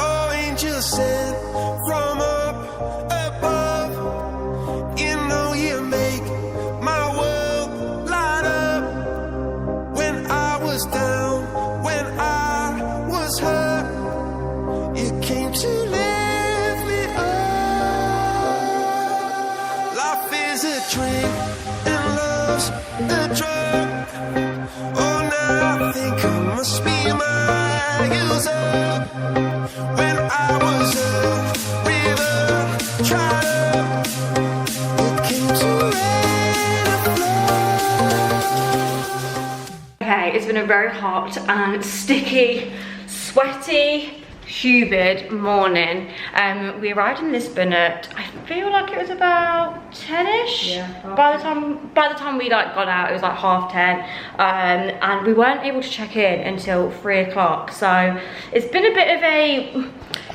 Oh, angel sent from up above. You know you make my world light up. When I was down, when I was hurt, you came to lift me up. Life is a drink and love's a drug. Oh, now I think I must be my user. When I was a river dried up, it came to rain. Okay, it's been a very hot and sticky, sweaty, humid morning. We arrived in Lisbon at, I feel like it was about 10ish. Yeah, by the time we like got out, it was like 10:30, and we weren't able to check in until 3 o'clock. So it's been a bit of a,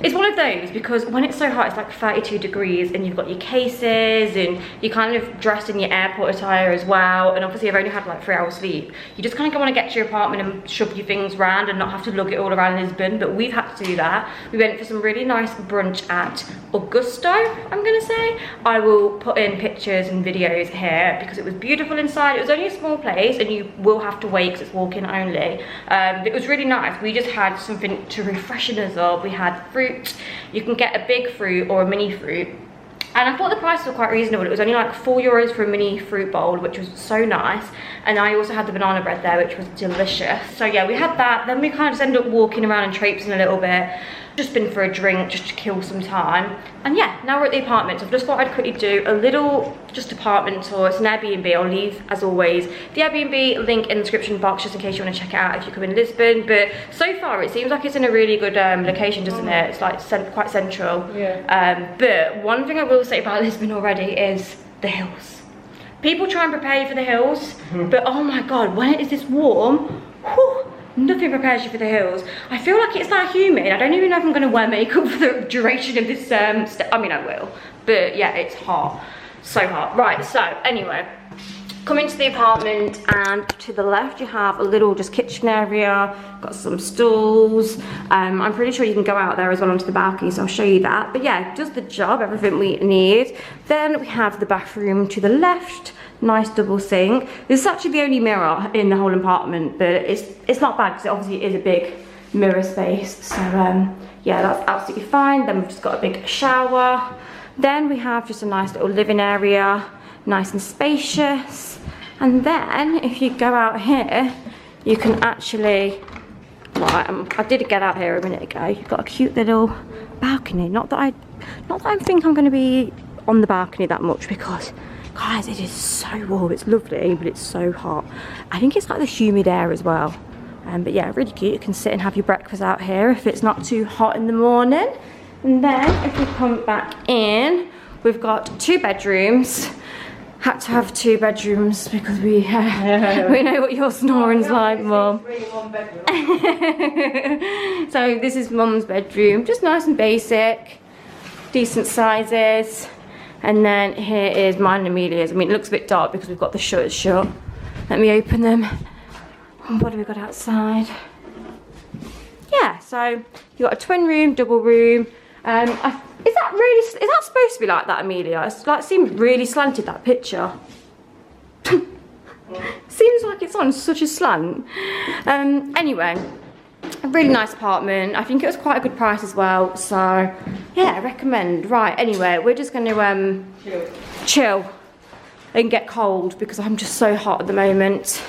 it's one of those, because when it's so hot, it's like 32 degrees and you've got your cases and you're kind of dressed in your airport attire as well, and obviously I've only had like 3 hours sleep. You just kind of want to get to your apartment and shove your things around and not have to lug it all around Lisbon, but we've had to do that. We went for some really nice brunch at Augusto, I'm gonna say. I will put in pictures and videos here because it was beautiful inside. It was only a small place and you will have to wait because it's walk-in only. It was really nice. We just had something to refreshen us up. We had fruit. You can get a big fruit or a mini fruit. And I thought the prices were quite reasonable. It was only like €4 for a mini fruit bowl, which was so nice. And I also had the banana bread there, which was delicious. So yeah, we had that. Then we kind of just ended up walking around and traipsing a little bit. Just been for a drink, just to kill some time. And yeah, now we're at the apartment. So I've just thought I'd quickly do a little just apartment tour. It's an Airbnb. I'll leave, as always, the Airbnb link in the description box just in case you want to check it out if you come in Lisbon. But so far, it seems like it's in a really good location, doesn't it? It's like quite central. Yeah. But one thing I will say about Lisbon already is the hills. People try and prepare you for the hills, but oh my God, when it is this warm, whew, nothing prepares you for the hills. I feel like it's that humid. I don't even know if I'm going to wear makeup for the duration of this I mean, I will, but yeah, it's hot, so hot. Right, so anyway, come into the apartment, and to the left you have a little just kitchen area, got some stools. I'm pretty sure you can go out there as well onto the balcony, so I'll show you that. But yeah, it does the job, everything we need. Then we have the bathroom to the left, nice double sink. This is actually the only mirror in the whole apartment, but it's not bad because it obviously is a big mirror space. So yeah, that's absolutely fine. Then we've just got a big shower. Then we have just a nice little living area, nice and spacious. And then if you go out here, you can actually, right, I did get out here a minute ago. You've got a cute little balcony. Not that I think I'm going to be on the balcony that much because, guys, it is so warm. It's lovely, but it's so hot. I think it's like the humid air as well. But yeah, really cute. You can sit and have your breakfast out here if it's not too hot in the morning. And then if we come back in, we've got 2 bedrooms. Had to have 2 bedrooms because we know what your snoring's like, Mum. So this is Mum's bedroom, just nice and basic, decent sizes. And then here is mine and Amelia's. I mean, it looks a bit dark because we've got the shutters shut. Let me open them. What have we got outside? Yeah, so you've got a twin room, double room. Is that supposed to be like that, Amelia? It's like, seems really slanted, that picture. Seems like it's on such a slant. Anyway, a really nice apartment. I think it was quite a good price as well. So yeah, I recommend. Right, anyway, we're just going to chill and get cold because I'm just so hot at the moment.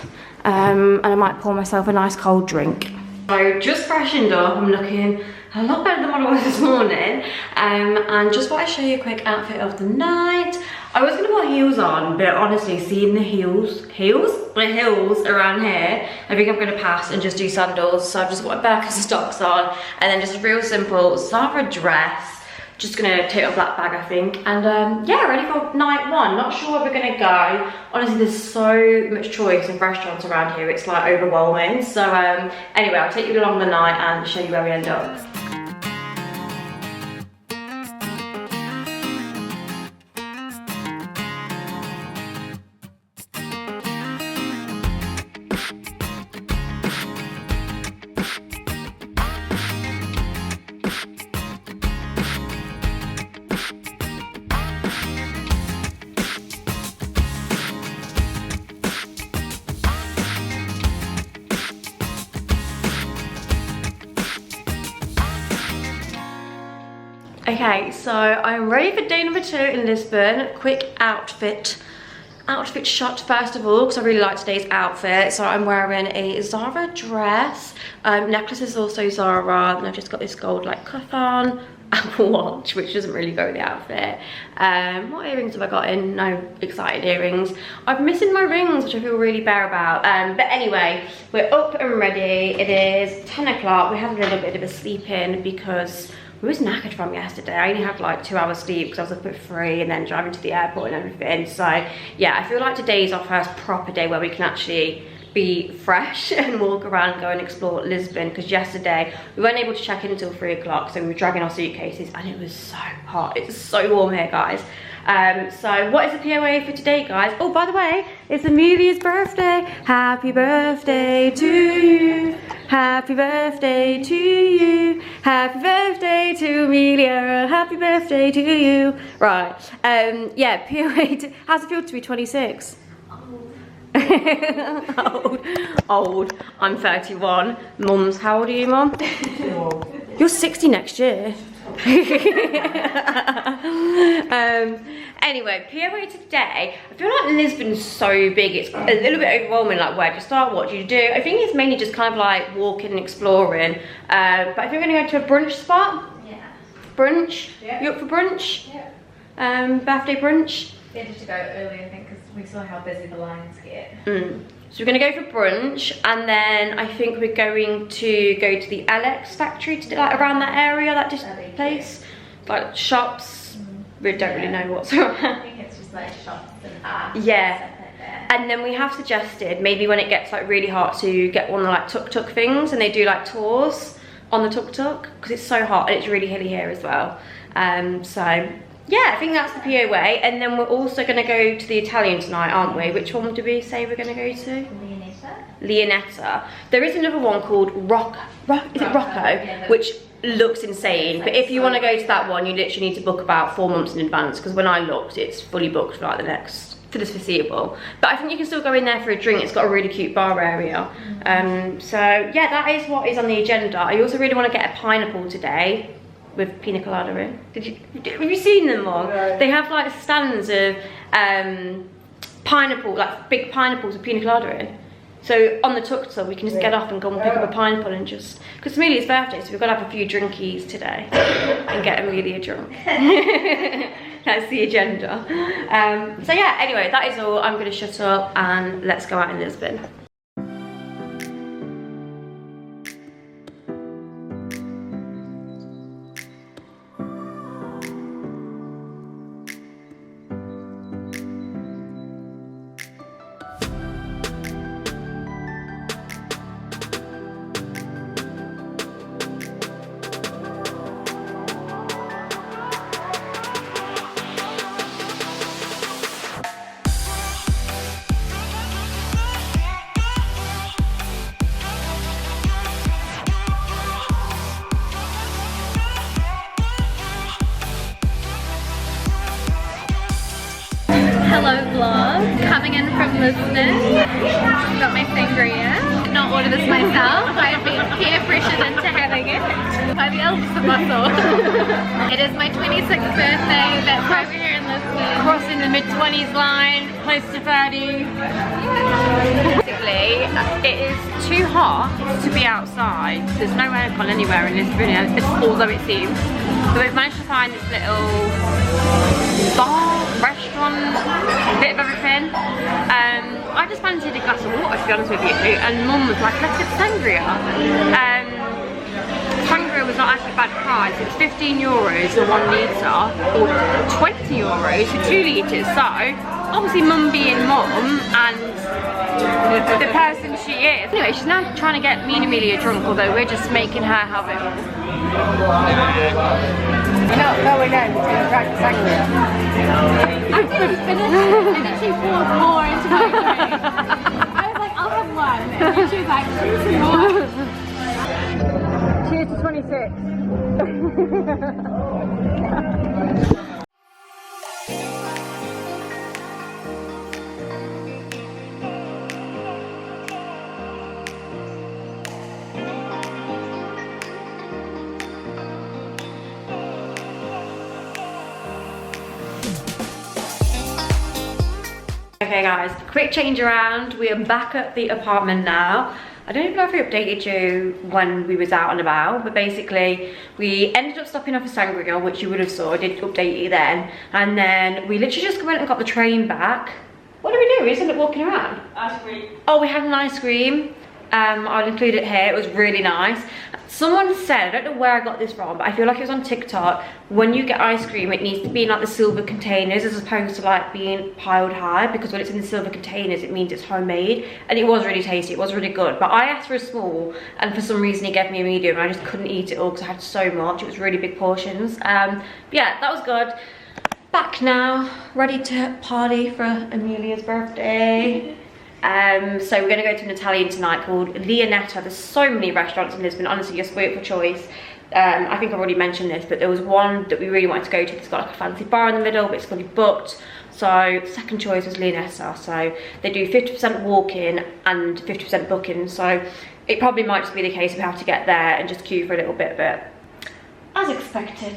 And I might pour myself a nice cold drink. So just freshened up. I'm looking a lot better than what I was this morning. And just want to show you a quick outfit of the night. I was gonna put heels on, but honestly, seeing the heels around here, I think I'm gonna pass and just do sandals. So I've just got my Birkenstocks on, and then just a real simple Zara dress. Just gonna take a black bag, I think, and yeah, ready for night 1. Not sure where we're gonna go. Honestly, there's so much choice of restaurants around here, it's like overwhelming. So anyway, I'll take you along the night and show you where we end up. Okay, so I'm ready for day number 2 in Lisbon. Quick outfit shot first of all, because I really like today's outfit. So I'm wearing a Zara dress. Necklace is also Zara, and I've just got this gold like cuff on. Apple watch, which doesn't really go with the outfit. What earrings have I got in? No exciting earrings. I'm missing my rings, which I feel really bad about. But anyway, we're up and ready. It is 10 o'clock. We had a little bit of a sleep in because we was knackered from yesterday. I only had like 2 hours sleep because I was up at 3 and then driving to the airport and everything. So yeah, I feel like today is our first proper day where we can actually be fresh and walk around and go and explore Lisbon, because yesterday we weren't able to check in until 3 o'clock, so we were dragging our suitcases and it was so hot. It's so warm here, guys. So what is the POA for today, guys? Oh, by the way, it's Amelia's birthday. Happy birthday to you. Happy birthday to you. Happy birthday to Amelia. Happy birthday to you. Right. Yeah, POA. How's it feel to be 26? Old. I'm 31. Mum's, how old are you, Mum? You're 60 next year. Anyway, POA today. I feel like Lisbon's so big, it's a little bit overwhelming, like where do you start, what do you do? I think it's mainly just kind of like walking and exploring. But I think we're gonna go to a brunch spot. Yeah. Brunch? Yeah. You up for brunch? Yeah. Birthday brunch? Yeah, just to go early, I think, because we saw how busy the lines get. So we're going to go for brunch, and then I think we're going to go to the Alex factory to do, like around that area, that place, like shops. We don't really know what's around. I think it's just like shops and art. Yeah. And stuff like that. And then we have suggested maybe when it gets like really hot to get one of the like Tuk Tuk things, and they do like tours on the Tuk Tuk because it's so hot and it's really hilly here as well. So yeah, I think that's the POA. And then we're also going to go to the Italian tonight, aren't we? Which one did we say we're going to go to? Leonetta. There is another one called Rocco, Yeah, which looks insane. But if you want to go to that one, you literally need to book about 4 months in advance, because when I looked, it's fully booked for like for the foreseeable. But I think you can still go in there for a drink. It's got a really cute bar area. So yeah, that is what is on the agenda. I also really want to get a pineapple today with pina colada in. Have you seen them all? No. They have like stands of pineapple, like big pineapples with pina colada in. So on the Tuk Tuk we can just get off and go and pick up a pineapple and just, because Amelia's birthday, so we've got to have a few drinkies today and get Amelia drunk. That's the agenda. So yeah, anyway, that is all. I'm going to shut up and let's go out in Lisbon. Hello vlog, coming in from Lisbon. Got my sangria. Did not order this myself. I've been peer pressured into having it by the eldest of us all. It is my 26th birthday. That's why we're here in Lisbon. Crossing the mid-20s line, close to 30. Basically, it is too hot to be outside. There's no aircon anywhere in Lisbon, although it seems. So we've managed to find this little bar, restaurant, bit of everything. I just fancied a glass of water, to be honest with you, and Mum was like, let's get sangria. Sangria was not actually a bad price. It was 15 euros for 1 litre, or 20 euros for 2 litres. So obviously Mum being Mum and the person she is. Anyway, she's now trying to get me and Amelia drunk, although we're just making her have it. We're not going in to crack the sangria. I didn't finish it, and then she poured more into my drink. I was like, I'll have one. And then she was like, some more. Cheers to 26. Okay guys, quick change around. We are back at the apartment now. I don't even know if we updated you when we was out and about, but basically we ended up stopping off at Sangria, which you would have saw. I did update you then. And then we literally just went and got the train back. What did we do? We just ended up walking around. Ice cream. Oh, we had an ice cream. I'll include it here. It was really nice. Someone said, I don't know where I got this from, but I feel like it was on TikTok, when you get ice cream it needs to be in like the silver containers as opposed to like being piled high, because when it's in the silver containers it means it's homemade. And it was really tasty, it was really good, but I asked for a small and for some reason he gave me a medium and I just couldn't eat it all because I had so much. It was really big portions. But yeah, that was good. Back now, ready to party for Amelia's birthday. So we're gonna go to an Italian tonight called Nata. There's so many restaurants in Lisbon, honestly, you're spoiled for choice. I think I've already mentioned this, but there was one that we really wanted to go to that's got like a fancy bar in the middle, but it's fully booked. So second choice was Nata. So they do 50% walk-in and 50% booking. So it probably might just be the case we have to get there and just queue for a little bit, but as expected.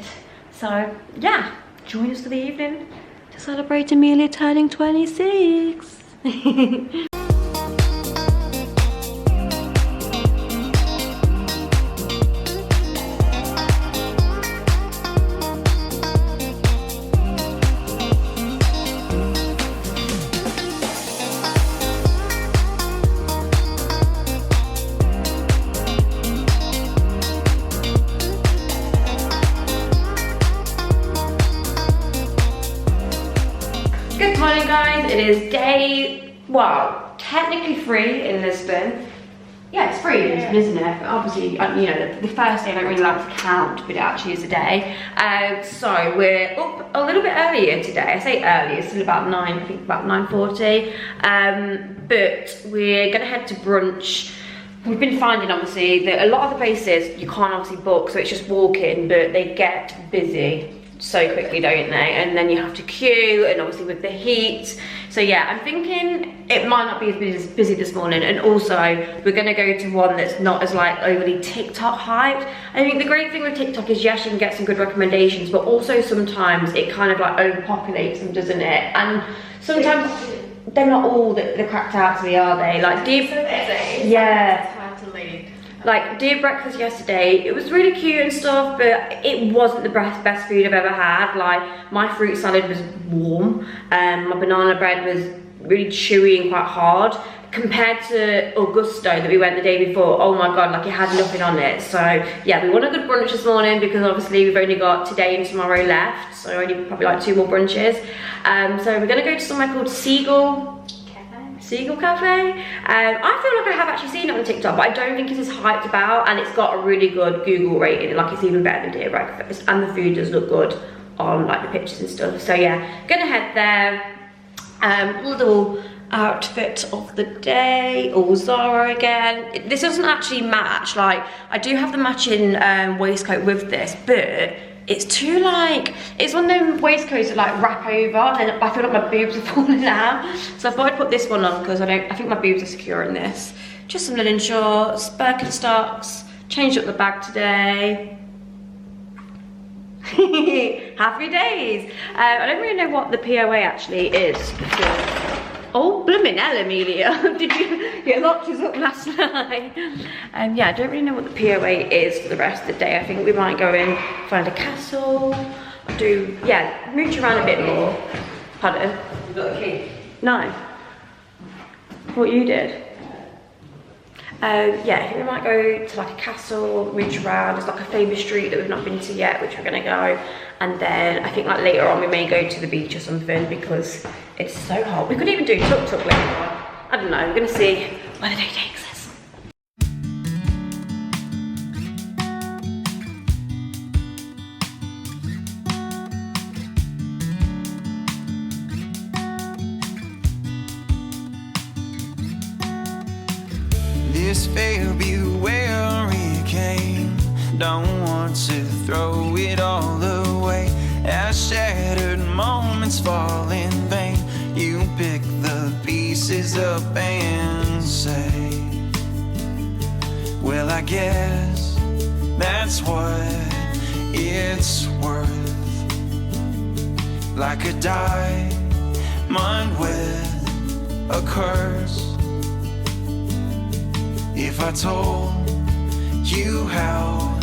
So yeah, join us for the evening to celebrate Amelia turning 26. Good morning guys, it is day, well, technically free in Lisbon. Yeah, it's free in Lisbon, isn't it? But obviously, you know, the first day I don't really like to count, but it actually is a day. So we're up a little bit earlier today. I say early, it's still about 9, I think about 9:40. But we're gonna head to brunch. We've been finding obviously that a lot of the places you can't obviously book, so it's just walk in, but they get busy so quickly, don't they? And then you have to queue, and obviously with the heat. So yeah, I'm thinking it might not be as busy this morning, and also we're gonna go to one that's not as like overly TikTok hyped. I think the great thing with TikTok is yes, you can get some good recommendations, but also sometimes it kind of like overpopulates them, doesn't it? And sometimes they're not all that they're cracked out to be, are they? Like deep, yeah. It's hard to lead. Like did breakfast yesterday, it was really cute and stuff, but it wasn't the best food I've ever had. Like my fruit salad was warm, my banana bread was really chewy and quite hard. Compared to Augusto that we went the day before, oh my god, like it had nothing on it. So yeah, we want a good brunch this morning because obviously we've only got today and tomorrow left, so only probably like 2 more brunches. So we're gonna go to somewhere called Seagull Cafe. I feel like I have actually seen it on TikTok, but I don't think it's as hyped about, and it's got a really good Google rating, like it's even better than Dear Breakfast, and the food does look good on like the pictures and stuff. So yeah, gonna head there. Little outfit of the day, all Zara again. This doesn't actually match, like I do have the matching waistcoat with this, but it's too like, it's one of them waistcoats that like wrap over and I feel like my boobs are falling out. So I thought I'd put this one on because I think my boobs are secure in this. Just some linen shorts, Birkenstocks, changed up the bag today. Happy days. I don't really know what the POA actually is. Oh, blooming hell, Amelia. Did you get locked us up last night? Yeah, I don't really know what the POA is for the rest of the day. I think we might go in, find a castle, yeah, mooch around a bit more. Pardon? You got a key? No. What you did? Yeah, I think we might go to like a castle, mooch around. There's like a famous street that we've not been to yet, which we're gonna go. And then I think like later on we may go to the beach or something because it's so hot. We could even do Tuk Tuk later on. I don't know, we're gonna see where the day takes us. This February came, don't want to throw it all away. As shattered moments fall in vain, you pick the pieces up and say, well, I guess that's what it's worth. Like a diamond with a curse if I told you how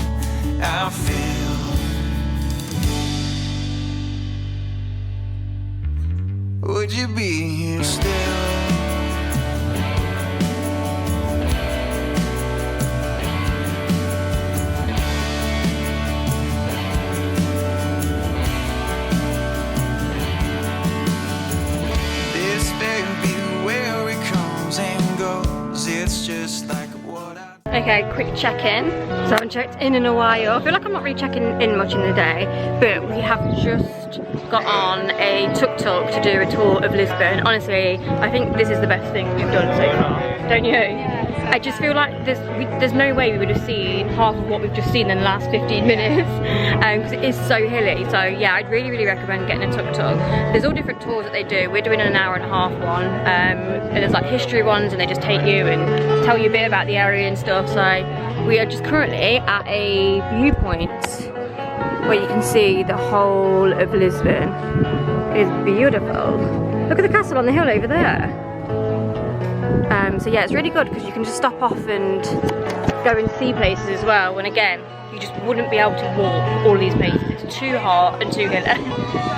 I feel. Would you be here still? This baby, where it comes and goes, it's just like what I... Okay, quick check-in. So I haven't checked in a while. I feel like I'm not really checking in much in the day, but we have just got on a tuk tuk to do a tour of Lisbon. Honestly, I think this is the best thing we've done so far, don't you? I just feel like there's no way we would have seen half of what we've just seen in the last 15 minutes because it is so hilly. So yeah, I'd really recommend getting a tuk tuk. There's all different tours that they do. We're doing an hour and a half one, and there's like history ones, and they just take you and tell you a bit about the area and stuff. So we are just currently at a viewpoint where you can see the whole of Lisbon. It's beautiful. Look at the castle on the hill over there. So yeah, it's really good because you can just stop off and go and see places as well. And again, you just wouldn't be able to walk all these places. It's too hot and too hilly.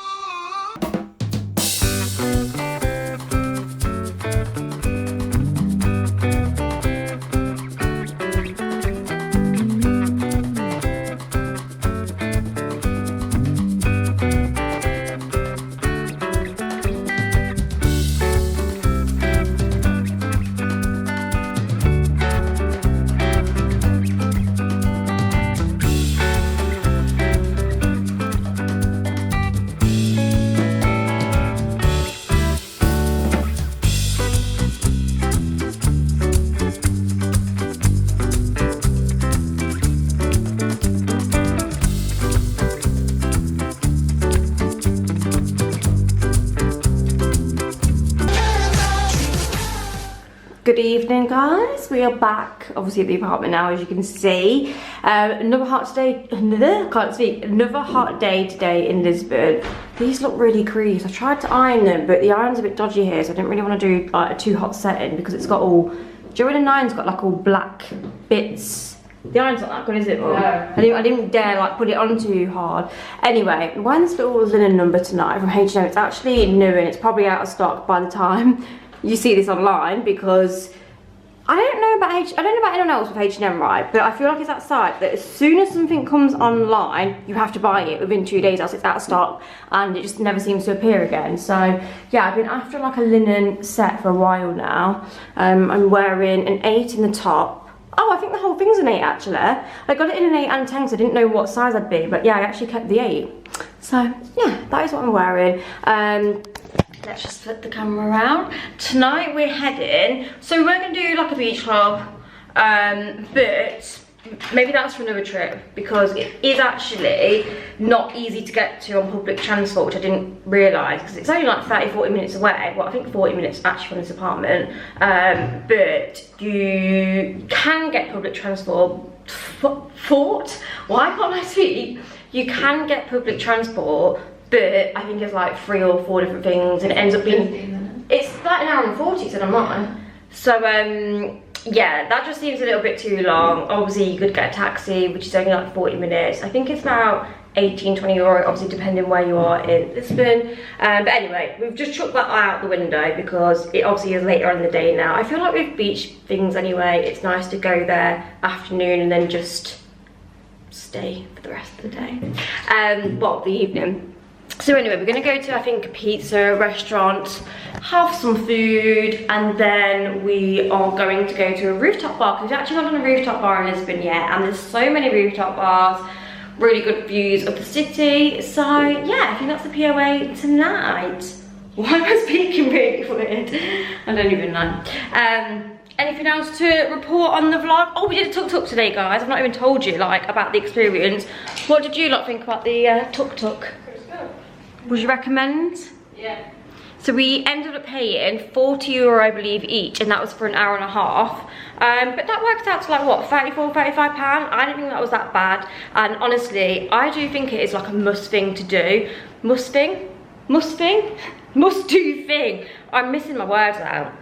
Good evening, guys. We are back, obviously at the apartment now, as you can see. Another hot day. Another hot day today in Lisbon. These look really creased. I tried to iron them, but the iron's a bit dodgy here, so I didn't really want to do like a too hot setting because it's got all. During the iron's got like all black bits. The iron's not that good, is it? No. I didn't dare like put it on too hard. Anyway, I'm wearing this little linen number tonight from H&M. It's actually new and it's probably out of stock by the time you see this online, because I don't know about anyone else with H&M, right? But I feel like it's that site that as soon as something comes online, you have to buy it within 2 days, else it's out of stock, and it just never seems to appear again. So yeah, I've been after like a linen set for a while now. I'm wearing an 8 in the top. Oh, I think the whole thing's an 8 actually. I got it in an 8 and 10 because I didn't know what size I'd be, but yeah, I actually kept the 8. So yeah, that is what I'm wearing. Let's just flip the camera around. Tonight we're heading, so we're going to do like a beach club, but maybe that's for another trip, because it is actually not easy to get to on public transport, which I didn't realise, because it's only like 30-40 minutes away. Well, I think 40 minutes actually from this apartment, but you can get public transport. Why can't I speak? You can get public transport, but I think it's like 3 or 4 different things, and it ends up being, it's like an hour and 40, said online. So yeah, that just seems a little bit too long. Obviously you could get a taxi, which is only like 40 minutes. I think it's about 18-20 euro, obviously depending where you are in Lisbon. But anyway, we've just chucked that out the window because it obviously is later on in the day now. I feel like with beach things anyway, it's nice to go there afternoon and then just stay for the rest of the day. Well, the evening. So anyway, we're going to go to, I think, a pizza restaurant, have some food, and then we are going to go to a rooftop bar, because we've actually not done a rooftop bar in Lisbon yet, and there's so many rooftop bars, really good views of the city. So yeah, I think that's the POA tonight. Why am I speaking really weird? I don't even know. Anything else to report on the vlog? Oh, we did a tuk-tuk today, guys. I've not even told you like about the experience. What did you lot think about the tuk-tuk? Would you recommend? Yeah. So we ended up paying 40 euro, I believe, each, and that was for an hour and a half. But that worked out to like, what, 34, 35 pounds? I didn't think that was that bad. And honestly, I do think it is like a must thing to do. Must thing? must do thing. I'm missing my words out.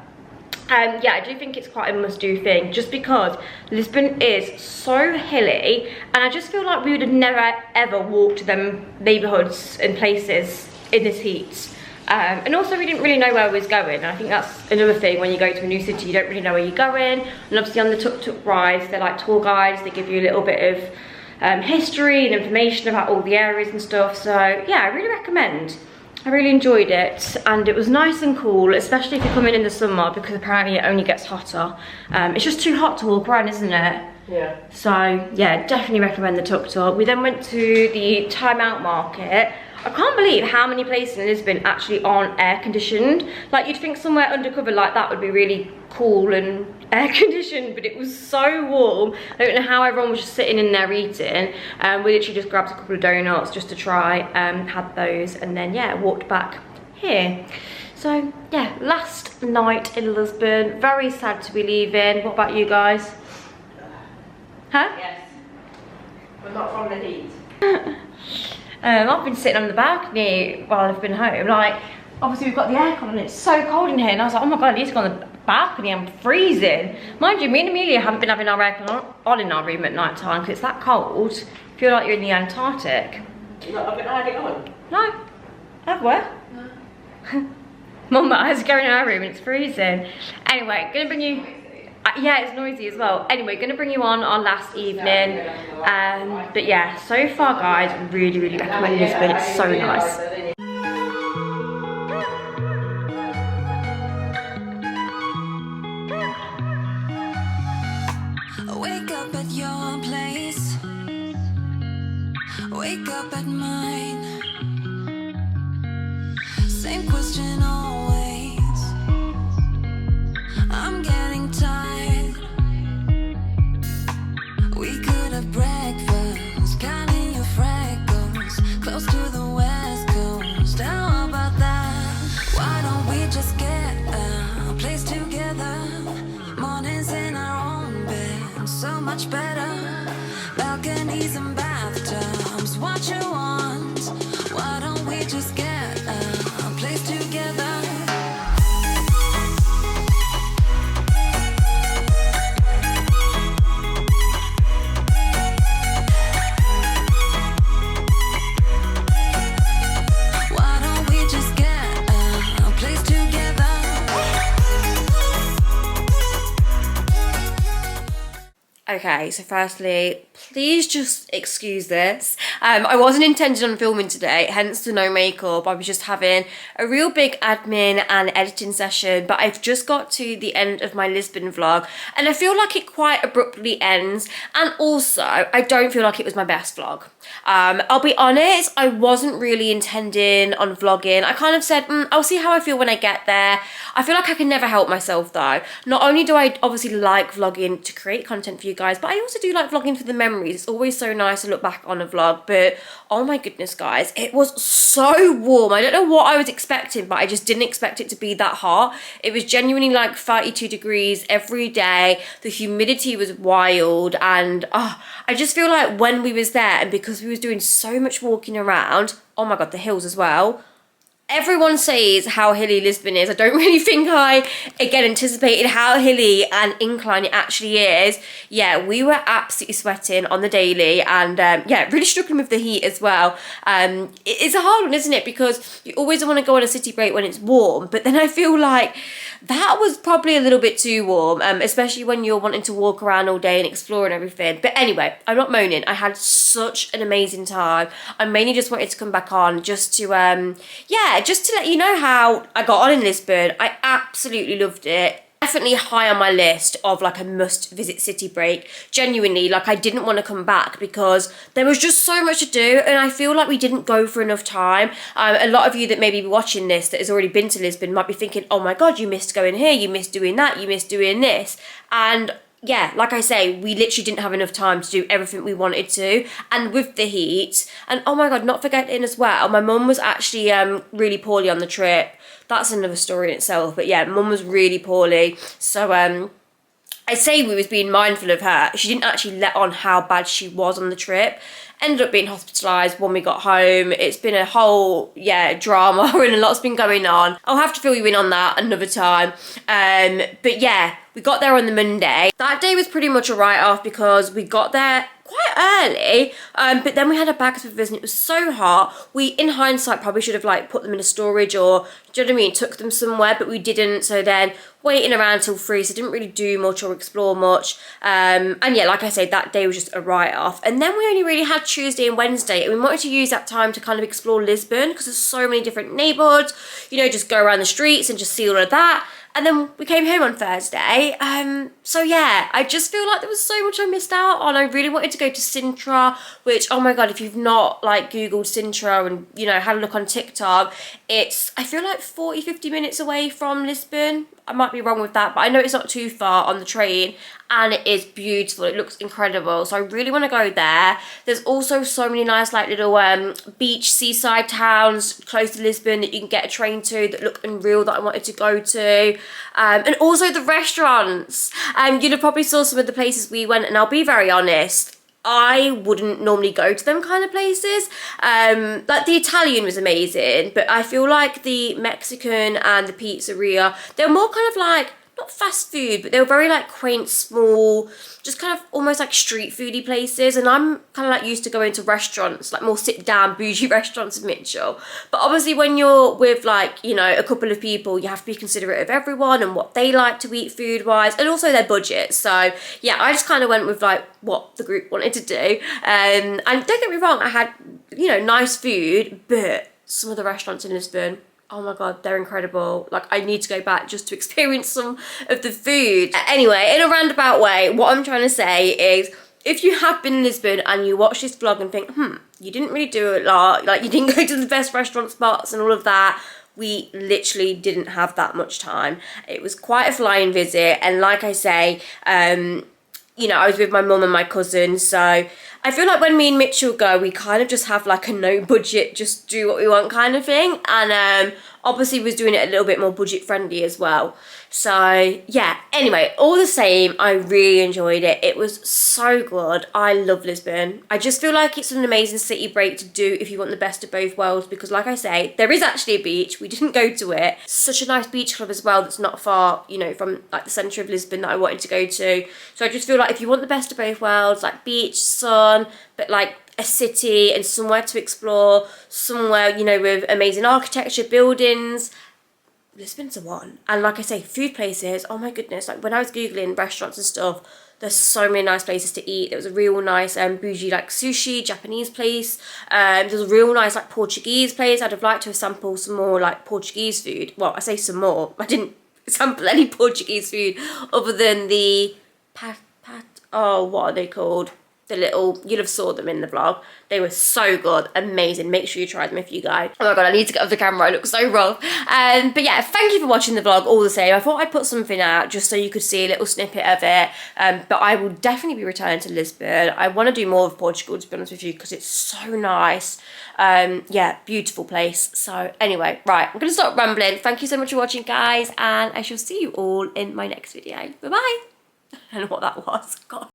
Yeah, I do think it's quite a must-do thing, just because Lisbon is so hilly, and I just feel like we would have never ever walked to them neighbourhoods and places in this heat. And also we didn't really know where we was going, and I think that's another thing. When you go to a new city, you don't really know where you're going. And obviously on the Tuk Tuk rides, they're like tour guides, they give you a little bit of history and information about all the areas and stuff. So yeah, I really recommend. I really enjoyed it, and it was nice and cool, especially if you're coming in the summer, because apparently it only gets hotter. It's just too hot to walk around, isn't it? Yeah. So yeah, definitely recommend the Tuk Tuk. We then went to the Time Out Market. I can't believe how many places in Lisbon actually aren't air conditioned. Like, you'd think somewhere undercover like that would be really cool and air conditioned, but it was so warm. I don't know how everyone was just sitting in there eating. We literally just grabbed a couple of donuts just to try, had those, and then yeah, walked back here. So yeah, last night in Lisbon. Very sad to be leaving. What about you guys? Huh? Yes. But not from the heat. I've been sitting on the balcony while I've been home. Like, obviously we've got the aircon and it's so cold in here, and I was like, oh my god, I need to go on the balcony, I'm freezing. Mind you, me and Amelia haven't been having our aircon on in our room at night time because it's that cold. I feel like you're in the Antarctic. You not had it on? No. Ever? No. Mum has to go in our room and it's freezing. Anyway, gonna bring you... yeah, it's noisy as well. Anyway, gonna bring you on our last evening. But yeah, so far guys, really recommend Lisbon. It's so nice. Wake up at your place, wake up at mine. Same question always. I'm getting tired. We could have breakfast, counting your freckles, close to the west coast. How about that? Why don't we just get a place together? Mornings in our own bed, so much better. Balconies and bathtubs, what you want? Why don't we just get a place together? Okay, so firstly, please just excuse this. I wasn't intended on filming today, hence the no makeup. I was just having a real big admin and editing session, but I've just got to the end of my Lisbon vlog, and I feel like it quite abruptly ends, and also, I don't feel like it was my best vlog. I'll be honest, I wasn't really intending on vlogging. I kind of said, I'll see how I feel when I get there. I feel like I can never help myself though. Not only do I obviously like vlogging to create content for you guys, but I also do like vlogging for the memories. It's always so nice to look back on a vlog. But oh my goodness guys, it was so warm. I don't know what I was expecting, but I just didn't expect it to be that hot. It was genuinely like 32 degrees every day. The humidity was wild, and I just feel like when we was there, and because we was doing so much walking around, oh my god, the hills as well. Everyone says how hilly Lisbon is. I don't really think I, again, anticipated how hilly and incline it actually is. Yeah, we were absolutely sweating on the daily, and yeah, really struggling with the heat as well. It's a hard one, isn't it? Because you always want to go on a city break when it's warm, but then I feel like that was probably a little bit too warm, especially when you're wanting to walk around all day and explore and everything. But anyway, I'm not moaning. I had such an amazing time. I mainly just wanted to come back on just to, yeah, just to let you know how I got on in Lisbon. I absolutely loved it. Definitely high on my list of like a must visit city break. Genuinely, like I didn't want to come back because there was just so much to do, and I feel like we didn't go for enough time. A lot of you that may be watching this that has already been to Lisbon might be thinking, oh my god, you missed going here, you missed doing that, you missed doing this. And yeah, like I say, we literally didn't have enough time to do everything we wanted to, and with the heat, and oh my god, not forgetting as well, my mum was actually really poorly on the trip. That's another story in itself, but yeah, mum was really poorly, so I say we was being mindful of her. She didn't actually let on how bad she was on the trip, ended up being hospitalised when we got home. It's been a whole, drama and a lot's been going on. I'll have to fill you in on that another time. But yeah, we got there on the Monday. That day was pretty much a write-off because we got there quite early, but then we had our bags with us and it was so hot. We, in hindsight, probably should have like put them in a storage or, do you know what I mean, took them somewhere, but we didn't. So then waiting around till 3, so didn't really do much or explore much. And yeah, like I said, that day was just a write-off. And then we only really had Tuesday and Wednesday, and we wanted to use that time to kind of explore Lisbon because there's so many different neighbourhoods, you know, just go around the streets and just see all of that. And then we came home on Thursday. So yeah, I just feel like there was so much I missed out on. I really wanted to go to Sintra, which, oh my God, if you've not like Googled Sintra and, you know, had a look on TikTok, it's, I feel like 40, 50 minutes away from Lisbon. I might be wrong with that, but I know it's not too far on the train and it is beautiful. It looks incredible. So I really want to go there. There's also so many nice like little beach seaside towns close to Lisbon that you can get a train to that look unreal that I wanted to go to. And also the restaurants. You'd have probably saw some of the places we went, and I'll be very honest, I wouldn't normally go to them kind of places. Like the Italian was amazing, but I feel like the Mexican and the pizzeria, they're more kind of like, not fast food, but they were very like quaint, small, just kind of almost like street foody places. And I'm kind of like used to going to restaurants, like more sit down bougie restaurants in Mitchell. But obviously when you're with like, you know, a couple of people, you have to be considerate of everyone and what they like to eat food wise, and also their budget. So yeah, I just kind of went with like what the group wanted to do. And don't get me wrong, I had, you know, nice food, but some of the restaurants in Lisbon, oh my God, they're incredible. Like, I need to go back just to experience some of the food. Anyway, in a roundabout way, what I'm trying to say is, if you have been in Lisbon and you watch this vlog and think, you didn't really do a lot, like you didn't go to the best restaurant spots and all of that, we literally didn't have that much time. It was quite a flying visit, and like I say, you know, I was with my mum and my cousin, so I feel like when me and Mitchell go, we kind of just have like a no budget, just do what we want kind of thing. And obviously was doing it a little bit more budget friendly as well. So yeah, anyway, all the same, I really enjoyed it. It was so good. I love Lisbon. I just feel like it's an amazing city break to do if you want the best of both worlds, because like I say, there is actually a beach. We didn't go to it. Such a nice beach club as well that's not far, you know, from like the centre of Lisbon that I wanted to go to. So I just feel like if you want the best of both worlds, like beach, sun, but like a city and somewhere to explore, somewhere, you know, with amazing architecture, buildings, Lisbon's the one. And like I say, food places, oh my goodness, like when I was Googling restaurants and stuff, there's so many nice places to eat. There was a real nice bougie like sushi, Japanese place. There was a real nice like Portuguese place. I'd have liked to have sampled some more like Portuguese food. Well, I say some more. I didn't sample any Portuguese food other than the oh, what are they called? The little, you'll have saw them in the vlog. They were so good, amazing. Make sure you try them if you go. Oh my God, I need to get off the camera, I look so rough. But yeah, thank you for watching the vlog all the same. I thought I'd put something out just so you could see a little snippet of it. But I will definitely be returning to Lisbon. I want to do more of Portugal, to be honest with you, because it's so nice. Yeah, beautiful place. So anyway, right, I'm going to stop rambling. Thank you so much for watching, guys, and I shall see you all in my next video. Bye-bye. I don't know what that was, God.